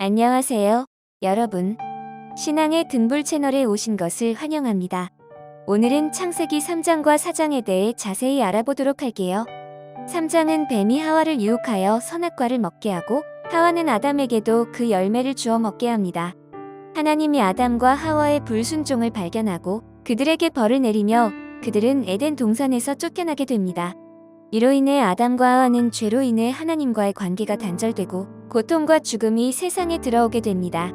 안녕하세요, 여러분. 신앙의 등불 채널에 오신 것을 환영합니다. 오늘은 창세기 3장과 4장에 대해 자세히 알아보도록 할게요. 3장은 뱀이 하와를 유혹하여 선악과를 먹게 하고 하와는 아담에게도 그 열매를 주어 먹게 합니다. 하나님이 아담과 하와의 불순종을 발견하고 그들에게 벌을 내리며 그들은 에덴 동산에서 쫓겨나게 됩니다. 이로 인해 아담과 하와는 죄로 인해 하나님과의 관계가 단절되고 고통과 죽음이 세상에 들어오게 됩니다.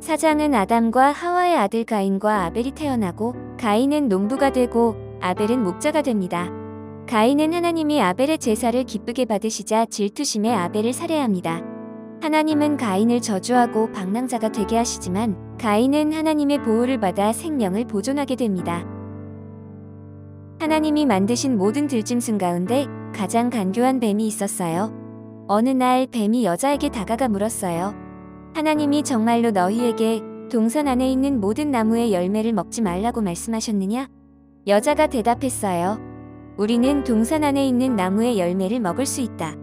4장은 아담과 하와의 아들 가인과 아벨이 태어나고 가인은 농부가 되고 아벨은 목자가 됩니다. 가인은 하나님이 아벨의 제사를 기쁘게 받으시자 질투심에 아벨을 살해합니다. 하나님은 가인을 저주하고 방랑자가 되게 하시지만 가인은 하나님의 보호를 받아 생명을 보존하게 됩니다. 하나님이 만드신 모든 들짐승 가운데 가장 간교한 뱀이 있었어요. 어느 날 뱀이 여자에게 다가가 물었어요. 하나님이 정말로 너희에게 동산 안에 있는 모든 나무의 열매를 먹지 말라고 말씀하셨느냐? 여자가 대답했어요. 우리는 동산 안에 있는 나무의 열매를 먹을 수 있다.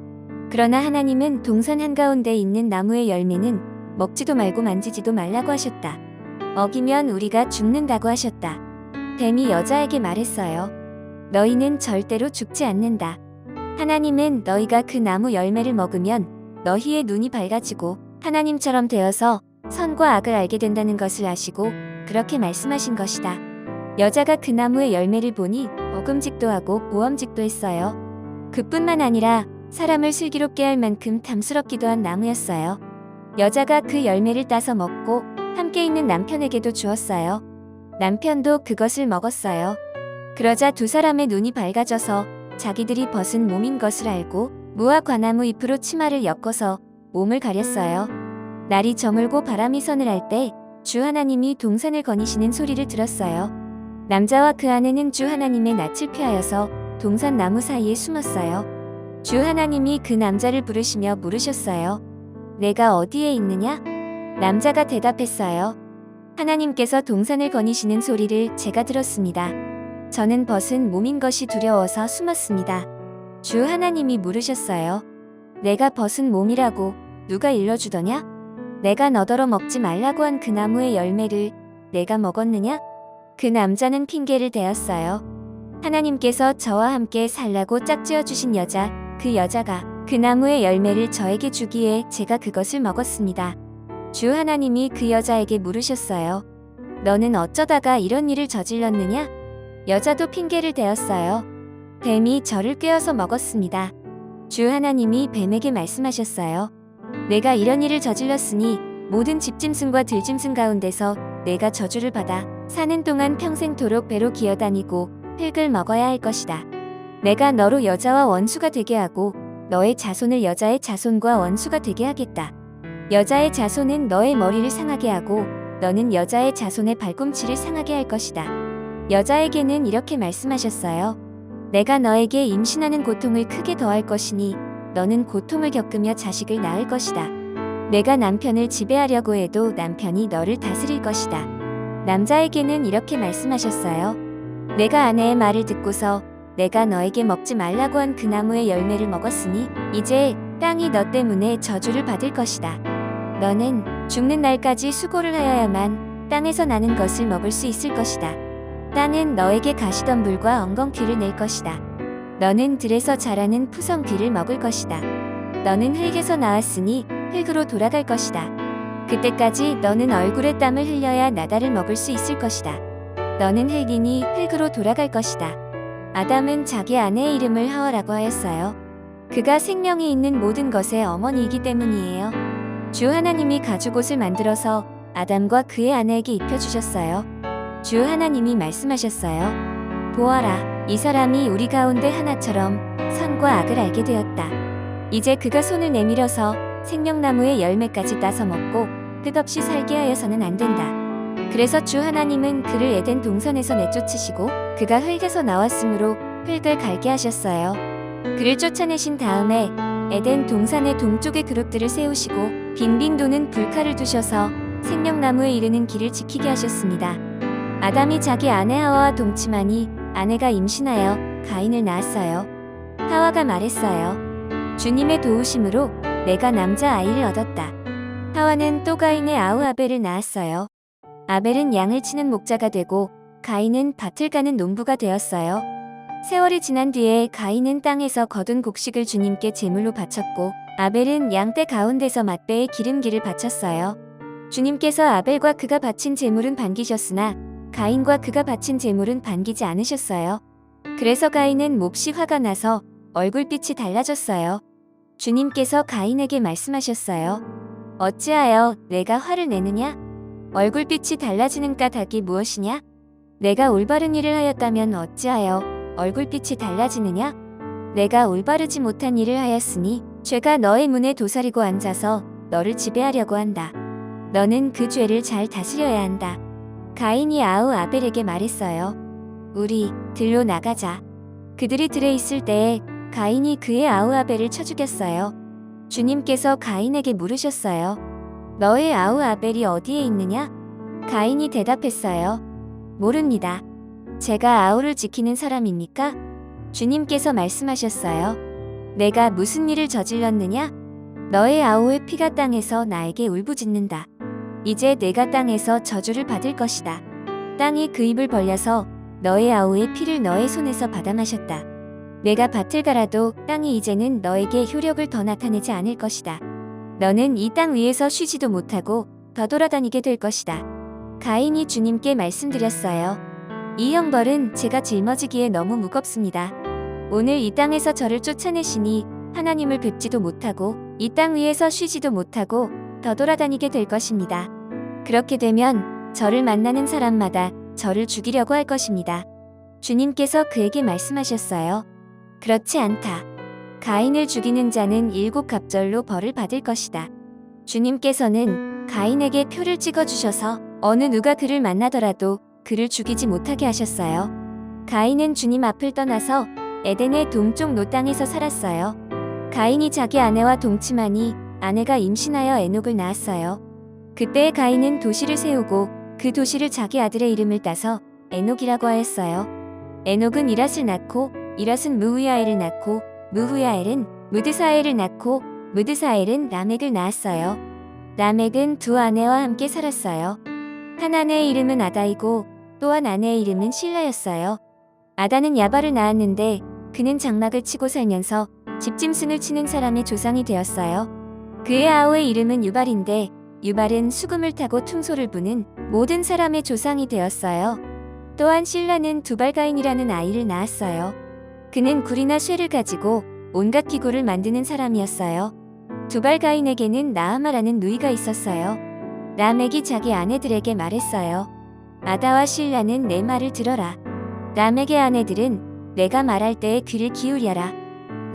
그러나 하나님은 동산 한가운데 있는 나무의 열매는 먹지도 말고 만지지도 말라고 하셨다. 먹이면 우리가 죽는다고 하셨다. 뱀이 여자에게 말했어요. 너희는 절대로 죽지 않는다. 하나님은 너희가 그 나무 열매를 먹으면 너희의 눈이 밝아지고 하나님처럼 되어서 선과 악을 알게 된다는 것을 아시고 그렇게 말씀하신 것이다. 여자가 그 나무의 열매를 보니 먹음직도 하고 모험직도 했어요. 그뿐만 아니라 사람을 슬기롭게 할 만큼 탐스럽기도 한 나무였어요. 여자가 그 열매를 따서 먹고 함께 있는 남편에게도 주었어요. 남편도 그것을 먹었어요. 그러자 두 사람의 눈이 밝아져서 자기들이 벗은 몸인 것을 알고 무화 과나무 잎으로 치마를 엮어서 몸을 가렸어요. 날이 저물고 바람이 선을 할 때 주 하나님이 동산을 거니시는 소리를 들었어요. 남자와 그 아내는 주 하나님의 낯을 피하여서 동산 나무 사이에 숨었어요. 주 하나님이 그 남자를 부르시며 물으셨어요. 내가 어디에 있느냐? 남자가 대답했어요. 하나님께서 동산을 거니시는 소리를 제가 들었습니다. 저는 벗은 몸인 것이 두려워서 숨었습니다. 주 하나님이 물으셨어요. 내가 벗은 몸이라고 누가 일러주더냐? 내가 너더러 먹지 말라고 한 그 나무의 열매를 내가 먹었느냐? 그 남자는 핑계를 대었어요. 하나님께서 저와 함께 살라고 짝지어 주신 여자, 그 여자가 그 나무의 열매를 저에게 주기에 제가 그것을 먹었습니다. 주 하나님이 그 여자에게 물으셨어요. 너는 어쩌다가 이런 일을 저질렀느냐? 여자도 핑계를 대었어요. 뱀이 저를 꿰어서 먹었습니다. 주 하나님이 뱀에게 말씀하셨어요. 내가 이런 일을 저질렀으니 모든 집짐승과 들짐승 가운데서 내가 저주를 받아 사는 동안 평생토록 배로 기어다니고 흙을 먹어야 할 것이다. 내가 너로 여자와 원수가 되게 하고 너의 자손을 여자의 자손과 원수가 되게 하겠다. 여자의 자손은 너의 머리를 상하게 하고 너는 여자의 자손의 발꿈치를 상하게 할 것이다. 여자에게는 이렇게 말씀하셨어요. 내가 너에게 임신하는 고통을 크게 더할 것이니 너는 고통을 겪으며 자식을 낳을 것이다. 내가 남편을 지배하려고 해도 남편이 너를 다스릴 것이다. 남자에게는 이렇게 말씀하셨어요. 내가 아내의 말을 듣고서 내가 너에게 먹지 말라고 한 그 나무의 열매를 먹었으니 이제 땅이 너 때문에 저주를 받을 것이다. 너는 죽는 날까지 수고를 하여야만 땅에서 나는 것을 먹을 수 있을 것이다. 땅은 너에게 가시덤불과 엉겅퀴를 낼 것이다. 너는 들에서 자라는 푸성귀를 먹을 것이다. 너는 흙에서 나왔으니 흙으로 돌아갈 것이다. 그때까지 너는 얼굴에 땀을 흘려야 나달을 먹을 수 있을 것이다. 너는 흙이니 흙으로 돌아갈 것이다. 아담은 자기 아내의 이름을 하와라고 하였어요. 그가 생명이 있는 모든 것의 어머니이기 때문이에요. 주 하나님이 가죽옷을 만들어서 아담과 그의 아내에게 입혀주셨어요. 주 하나님이 말씀하셨어요. 보아라, 이 사람이 우리 가운데 하나처럼 선과 악을 알게 되었다. 이제 그가 손을 내밀어서 생명나무의 열매까지 따서 먹고 끝없이 살게 하여서는 안 된다. 그래서 주 하나님은 그를 에덴 동산에서 내쫓으시고 그가 흙에서 나왔으므로 흙을 갈게 하셨어요. 그를 쫓아내신 다음에 에덴 동산의 동쪽에 그룹들을 세우시고 빙빙 도는 불칼을 두셔서 생명나무에 이르는 길을 지키게 하셨습니다. 아담이 자기 아내 하와와 동침하니 아내가 임신하여 가인을 낳았어요. 하와가 말했어요. 주님의 도우심으로 내가 남자 아이를 얻었다. 하와는 또 가인의 아우 아벨을 낳았어요. 아벨은 양을 치는 목자가 되고 가인은 밭을 가는 농부가 되었어요. 세월이 지난 뒤에 가인은 땅에서 거둔 곡식을 주님께 제물로 바쳤고 아벨은 양떼 가운데서 맛배의 기름기를 바쳤어요. 주님께서 아벨과 그가 바친 제물은 반기셨으나 가인과 그가 바친 제물은 반기지 않으셨어요. 그래서 가인은 몹시 화가 나서 얼굴빛이 달라졌어요. 주님께서 가인에게 말씀하셨어요. 어찌하여 내가 화를 내느냐? 얼굴빛이 달라지는 까닭이 무엇이냐? 내가 올바른 일을 하였다면 어찌하여 얼굴빛이 달라지느냐? 내가 올바르지 못한 일을 하였으니 죄가 너의 문에 도사리고 앉아서 너를 지배하려고 한다. 너는 그 죄를 잘 다스려야 한다. 가인이 아우 아벨에게 말했어요. 우리 들로 나가자. 그들이 들에 있을 때에 가인이 그의 아우 아벨을 쳐 죽였어요. 주님께서 가인에게 물으셨어요. 너의 아우 아벨이 어디에 있느냐? 가인이 대답했어요. 모릅니다. 제가 아우를 지키는 사람입니까? 주님께서 말씀하셨어요. 내가 무슨 일을 저질렀느냐? 너의 아우의 피가 땅에서 나에게 울부짖는다. 이제 내가 땅에서 저주를 받을 것이다. 땅이 그 입을 벌려서 너의 아우의 피를 너의 손에서 받아 마셨다. 내가 밭을 갈아도 땅이 이제는 너에게 효력을 더 나타내지 않을 것이다. 너는 이 땅 위에서 쉬지도 못하고 더 돌아다니게 될 것이다. 가인이 주님께 말씀드렸어요. 이 형벌은 제가 짊어지기에 너무 무겁습니다. 오늘 이 땅에서 저를 쫓아내시니 하나님을 뵙지도 못하고 이 땅 위에서 쉬지도 못하고 더 돌아다니게 될 것입니다. 그렇게 되면 저를 만나는 사람마다 저를 죽이려고 할 것입니다. 주님께서 그에게 말씀하셨어요. 그렇지 않다. 가인을 죽이는 자는 7갑절로 벌을 받을 것이다. 주님께서는 가인에게 표를 찍어주셔서 어느 누가 그를 만나더라도 그를 죽이지 못하게 하셨어요. 가인은 주님 앞을 떠나서 에덴의 동쪽 노땅에서 살았어요. 가인이 자기 아내와 동침하니 아내가 임신하여 에녹을 낳았어요. 그때 가인은 도시를 세우고 그 도시를 자기 아들의 이름을 따서 에녹이라고 하였어요. 에녹은 이랏을 낳고 이랏은 무후야엘을 낳고 무후야엘은 무드사엘을 낳고 무드사엘은 라멕을 낳았어요. 라멕은 두 아내와 함께 살았어요. 한 아내의 이름은 아다이고 또 한 아내의 이름은 실라였어요. 아다는 야발을 낳았는데 그는 장막을 치고 살면서 집짐승을 치는 사람의 조상이 되었어요. 그의 아우의 이름은 유발인데 유발은 수금을 타고 퉁소를 부는 모든 사람의 조상이 되었어요. 또한 실라는 두발가인이라는 아이를 낳았어요. 그는 굴이나 쇠를 가지고 온갖 기구를 만드는 사람이었어요. 두발가인에게는 나아마라는 누이가 있었어요. 라멕이 자기 아내들에게 말했어요. 아다와 실라는 내 말을 들어라. 라멕의 아내들은 내가 말할 때에 귀를 기울여라.